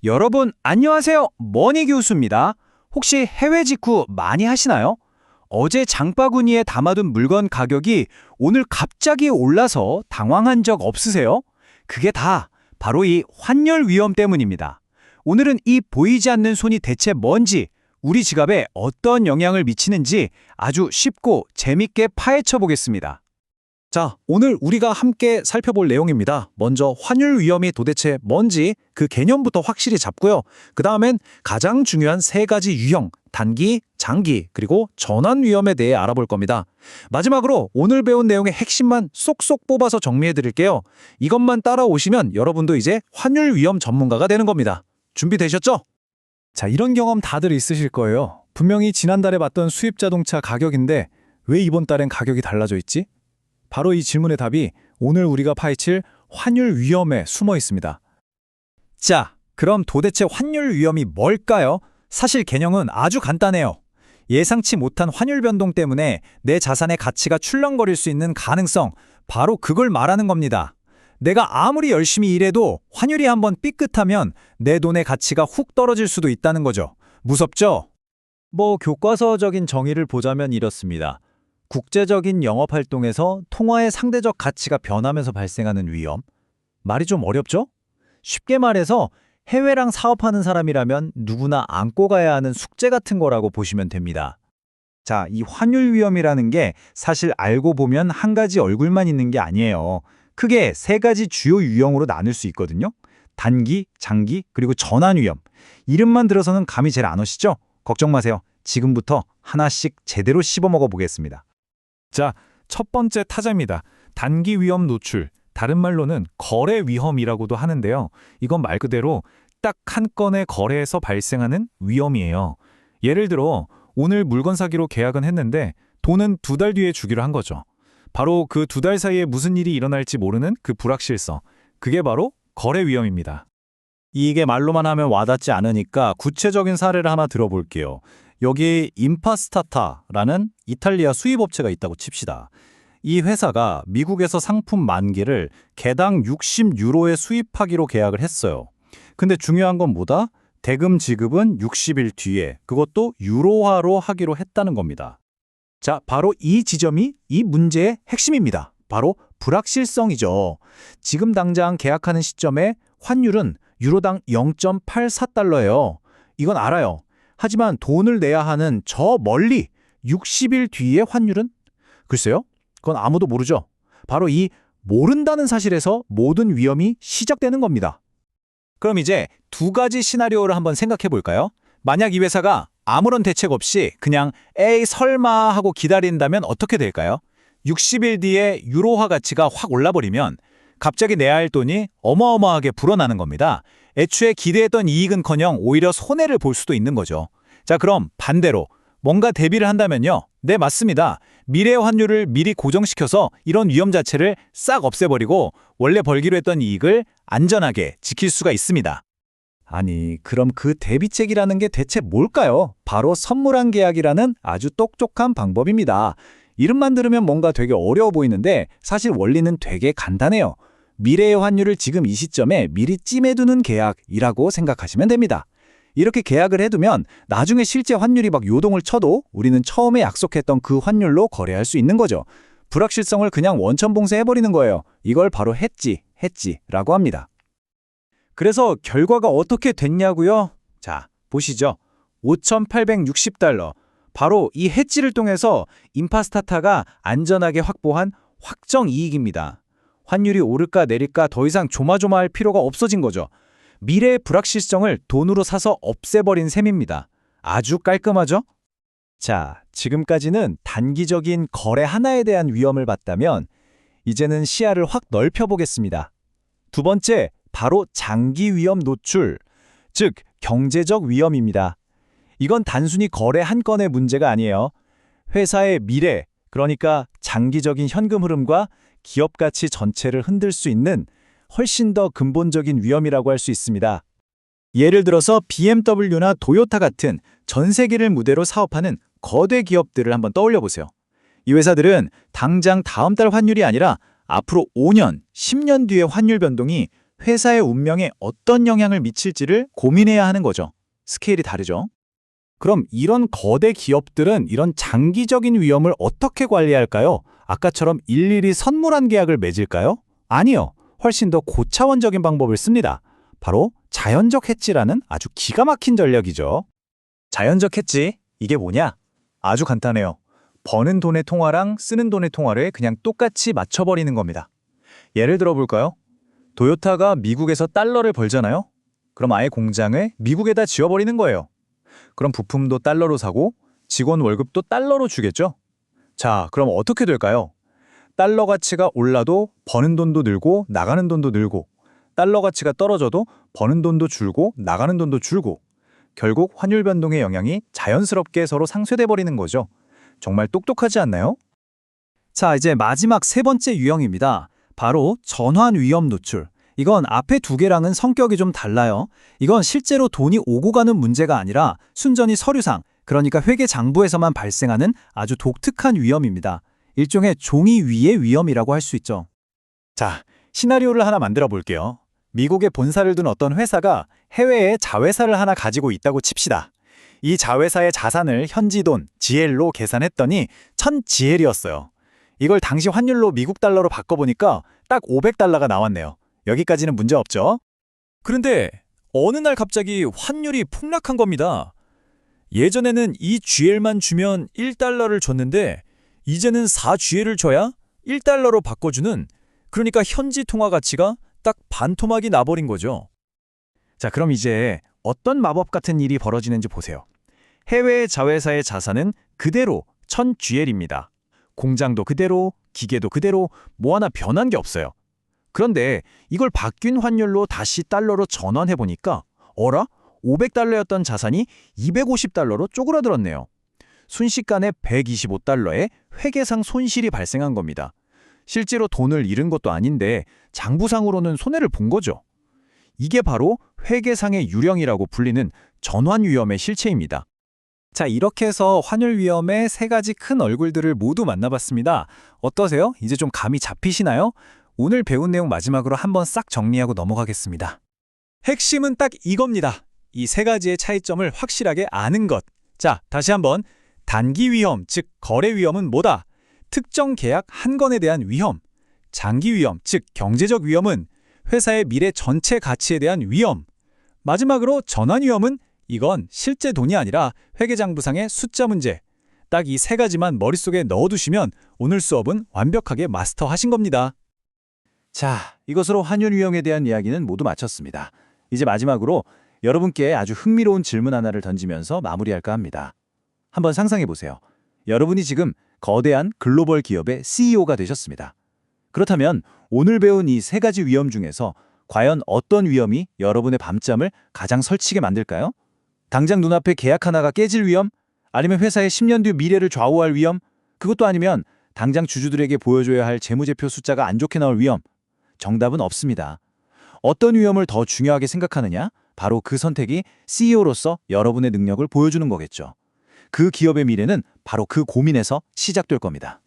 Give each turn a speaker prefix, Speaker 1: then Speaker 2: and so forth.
Speaker 1: 여러분, 안녕하세요. 머니 교수입니다. 혹시 해외 직구 많이 하시나요? 어제 장바구니에 담아둔 물건 가격이 오늘 갑자기 올라서 당황한 적 없으세요? 그게 다 바로 이 환율 위험 때문입니다. 오늘은 이 보이지 않는 손이 대체 뭔지, 우리 지갑에 어떤 영향을 미치는지 아주 쉽고 재밌게 파헤쳐 보겠습니다.
Speaker 2: 자, 오늘 우리가 함께 살펴볼 내용입니다. 먼저 환율 위험이 도대체 뭔지 그 개념부터 확실히 잡고요. 그 다음엔 가장 중요한 세 가지 유형, 단기, 장기, 그리고 전환 위험에 대해 알아볼 겁니다. 마지막으로 오늘 배운 내용의 핵심만 쏙쏙 뽑아서 정리해 드릴게요. 이것만 따라오시면 여러분도 이제 환율 위험 전문가가 되는 겁니다. 준비되셨죠?
Speaker 3: 자, 이런 경험 다들 있으실 거예요. 분명히 지난달에 봤던 수입 자동차 가격인데 왜 이번 달엔 가격이 달라져 있지? 바로 이 질문의 답이 오늘 우리가 파헤칠 환율 위험에 숨어 있습니다. 자, 그럼 도대체 환율 위험이 뭘까요? 사실 개념은 아주 간단해요. 예상치 못한 환율 변동 때문에 내 자산의 가치가 출렁거릴 수 있는 가능성, 바로 그걸 말하는 겁니다. 내가 아무리 열심히 일해도 환율이 한번 삐끗하면 내 돈의 가치가 훅 떨어질 수도 있다는 거죠. 무섭죠? 교과서적인 정의를 보자면 이렇습니다. 국제적인 영업활동에서 통화의 상대적 가치가 변하면서 발생하는 위험. 말이 좀 어렵죠? 쉽게 말해서 해외랑 사업하는 사람이라면 누구나 안고 가야 하는 숙제 같은 거라고 보시면 됩니다. 자, 이 환율 위험이라는 게 사실 알고 보면 한 가지 얼굴만 있는 게 아니에요. 크게 세 가지 주요 유형으로 나눌 수 있거든요. 단기, 장기, 그리고 전환 위험. 이름만 들어서는 감이 잘 안 오시죠? 걱정 마세요. 지금부터 하나씩 제대로 씹어먹어 보겠습니다. 자, 첫 번째 타자입니다. 단기 위험 노출, 다른 말로는 거래 위험이라고도 하는데요. 이건 말 그대로 딱 한 건의 거래에서 발생하는 위험이에요. 예를 들어 오늘 물건 사기로 계약은 했는데 돈은 2달 뒤에 주기로 한 거죠. 바로 그 2달 사이에 무슨 일이 일어날지 모르는 그 불확실성, 그게 바로 거래 위험입니다. 이게 말로만 하면 와닿지 않으니까 구체적인 사례를 하나 들어볼게요. 여기 임파스타타라는 이탈리아 수입업체가 있다고 칩시다. 이 회사가 미국에서 상품 10,000개를 개당 60유로에 수입하기로 계약을 했어요. 근데 중요한 건 뭐다? 대금 지급은 60일 뒤에, 그것도 유로화로 하기로 했다는 겁니다. 자, 바로 이 지점이 이 문제의 핵심입니다. 바로 불확실성이죠. 지금 당장 계약하는 시점에 환율은 유로당 0.84달러예요. 이건 알아요. 하지만 돈을 내야 하는 저 멀리 60일 뒤의 환율은? 글쎄요, 그건 아무도 모르죠. 바로 이 모른다는 사실에서 모든 위험이 시작되는 겁니다. 그럼 이제 두 가지 시나리오를 한번 생각해 볼까요? 만약 이 회사가 아무런 대책 없이 그냥 에이 설마 하고 기다린다면 어떻게 될까요? 60일 뒤에 유로화 가치가 확 올라버리면 갑자기 내야 할 돈이 어마어마하게 불어나는 겁니다. 애초에 기대했던 이익은커녕 오히려 손해를 볼 수도 있는 거죠. 자, 그럼 반대로 뭔가 대비를 한다면요. 네, 맞습니다. 미래의 환율을 미리 고정시켜서 이런 위험 자체를 싹 없애버리고 원래 벌기로 했던 이익을 안전하게 지킬 수가 있습니다. 아니, 그럼 그 대비책이라는 게 대체 뭘까요? 바로 선물한 계약이라는 아주 똑똑한 방법입니다. 이름만 들으면 뭔가 되게 어려워 보이는데 사실 원리는 되게 간단해요. 미래의 환율을 지금 이 시점에 미리 찜해두는 계약이라고 생각하시면 됩니다. 이렇게 계약을 해두면 나중에 실제 환율이 막 요동을 쳐도 우리는 처음에 약속했던 그 환율로 거래할 수 있는 거죠. 불확실성을 그냥 원천봉쇄해버리는 거예요. 이걸 바로 해지라고 합니다. 그래서 결과가 어떻게 됐냐고요? 자, 보시죠. 5,860달러. 바로 이 해지를 통해서 임파스타타가 안전하게 확보한 확정 이익입니다. 환율이 오를까 내릴까 더 이상 조마조마할 필요가 없어진 거죠. 미래의 불확실성을 돈으로 사서 없애버린 셈입니다. 아주 깔끔하죠? 자, 지금까지는 단기적인 거래 하나에 대한 위험을 봤다면 이제는 시야를 확 넓혀보겠습니다. 두 번째, 바로 장기 위험 노출, 즉 경제적 위험입니다. 이건 단순히 거래 한 건의 문제가 아니에요. 회사의 미래, 그러니까 장기적인 현금 흐름과 기업 가치 전체를 흔들 수 있는 훨씬 더 근본적인 위험이라고 할 수 있습니다. 예를 들어서 BMW나 도요타 같은 전 세계를 무대로 사업하는 거대 기업들을 한번 떠올려 보세요. 이 회사들은 당장 다음 달 환율이 아니라 앞으로 5년, 10년 뒤의 환율 변동이
Speaker 2: 회사의 운명에 어떤 영향을 미칠지를 고민해야 하는 거죠. 스케일이 다르죠.
Speaker 3: 그럼 이런 거대 기업들은 이런 장기적인 위험을 어떻게 관리할까요? 아까처럼 일일이 선물한 계약을 맺을까요? 아니요. 훨씬 더 고차원적인 방법을 씁니다. 바로 자연적 해지라는 아주 기가 막힌 전략이죠.
Speaker 2: 자연적 해지, 이게 뭐냐? 아주 간단해요. 버는 돈의 통화랑 쓰는 돈의 통화를 그냥 똑같이 맞춰버리는 겁니다. 예를 들어 볼까요? 도요타가 미국에서 달러를 벌잖아요? 그럼 아예 공장을 미국에다 지어버리는 거예요. 그럼 부품도 달러로 사고 직원 월급도 달러로 주겠죠? 자, 그럼 어떻게 될까요? 달러 가치가 올라도 버는 돈도 늘고 나가는 돈도 늘고, 달러 가치가 떨어져도 버는 돈도 줄고 나가는 돈도 줄고, 결국 환율 변동의 영향이 자연스럽게 서로 상쇄돼 버리는 거죠. 정말 똑똑하지 않나요?
Speaker 1: 자, 이제 마지막 세 번째 유형입니다. 바로 전환 위험 노출. 이건 앞에 두 개랑은 성격이 좀 달라요. 이건 실제로 돈이 오고 가는 문제가 아니라 순전히 서류상, 그러니까 회계 장부에서만 발생하는 아주 독특한 위험입니다. 일종의 종이 위의 위험이라고 할 수 있죠.
Speaker 3: 자, 시나리오를 하나 만들어 볼게요. 미국에 본사를 둔 어떤 회사가 해외에 자회사를 하나 가지고 있다고 칩시다. 이 자회사의 자산을 현지 돈, GL로 계산했더니 1000GL이었어요. 이걸 당시 환율로 미국 달러로 바꿔보니까 딱 500달러가 나왔네요. 여기까지는 문제 없죠? 그런데 어느 날 갑자기 환율이 폭락한 겁니다. 예전에는 이 GL만 주면 1달러를 줬는데 이제는 4GL을 줘야 1달러로 바꿔주는, 그러니까 현지 통화 가치가 딱 반토막이 나버린 거죠. 자, 그럼 이제 어떤 마법 같은 일이 벌어지는지 보세요. 해외 자회사의 자산은 그대로 1000GL입니다. 공장도 그대로, 기계도 그대로, 뭐 하나 변한 게 없어요. 그런데 이걸 바뀐 환율로 다시 달러로 전환해보니까 어라? 500달러였던 자산이 250달러로 쪼그라들었네요. 순식간에 125달러의 회계상 손실이 발생한 겁니다. 실제로 돈을 잃은 것도 아닌데 장부상으로는 손해를 본 거죠. 이게 바로 회계상의 유령이라고 불리는 전환 위험의 실체입니다. 자, 이렇게 해서 환율 위험의 세 가지 큰 얼굴들을 모두 만나봤습니다. 어떠세요? 이제 좀 감이 잡히시나요? 오늘 배운 내용 마지막으로 한번 싹 정리하고 넘어가겠습니다. 핵심은 딱 이겁니다. 이 세 가지의 차이점을 확실하게 아는 것. 자, 다시 한번. 단기 위험, 즉 거래 위험은 뭐다? 특정 계약 한 건에 대한 위험. 장기 위험, 즉 경제적 위험은 회사의 미래 전체 가치에 대한 위험. 마지막으로 전환 위험은 이건 실제 돈이 아니라 회계장부상의 숫자 문제. 딱 이 세 가지만 머릿속에 넣어두시면 오늘 수업은 완벽하게 마스터하신 겁니다.
Speaker 2: 자, 이것으로 환율 위험에 대한 이야기는 모두 마쳤습니다. 이제 마지막으로 여러분께 아주 흥미로운 질문 하나를 던지면서 마무리할까 합니다. 한번 상상해 보세요. 여러분이 지금 거대한 글로벌 기업의 CEO가 되셨습니다. 그렇다면 오늘 배운 이 세 가지 위험 중에서 과연 어떤 위험이 여러분의 밤잠을 가장 설치게 만들까요? 당장 눈앞에 계약 하나가 깨질 위험? 아니면 회사의 10년 뒤 미래를 좌우할 위험? 그것도 아니면 당장 주주들에게 보여줘야 할 재무제표 숫자가 안 좋게 나올 위험? 정답은 없습니다. 어떤 위험을 더 중요하게 생각하느냐? 바로 그 선택이 CEO로서 여러분의 능력을 보여주는 거겠죠. 그 기업의 미래는 바로 그 고민에서 시작될 겁니다.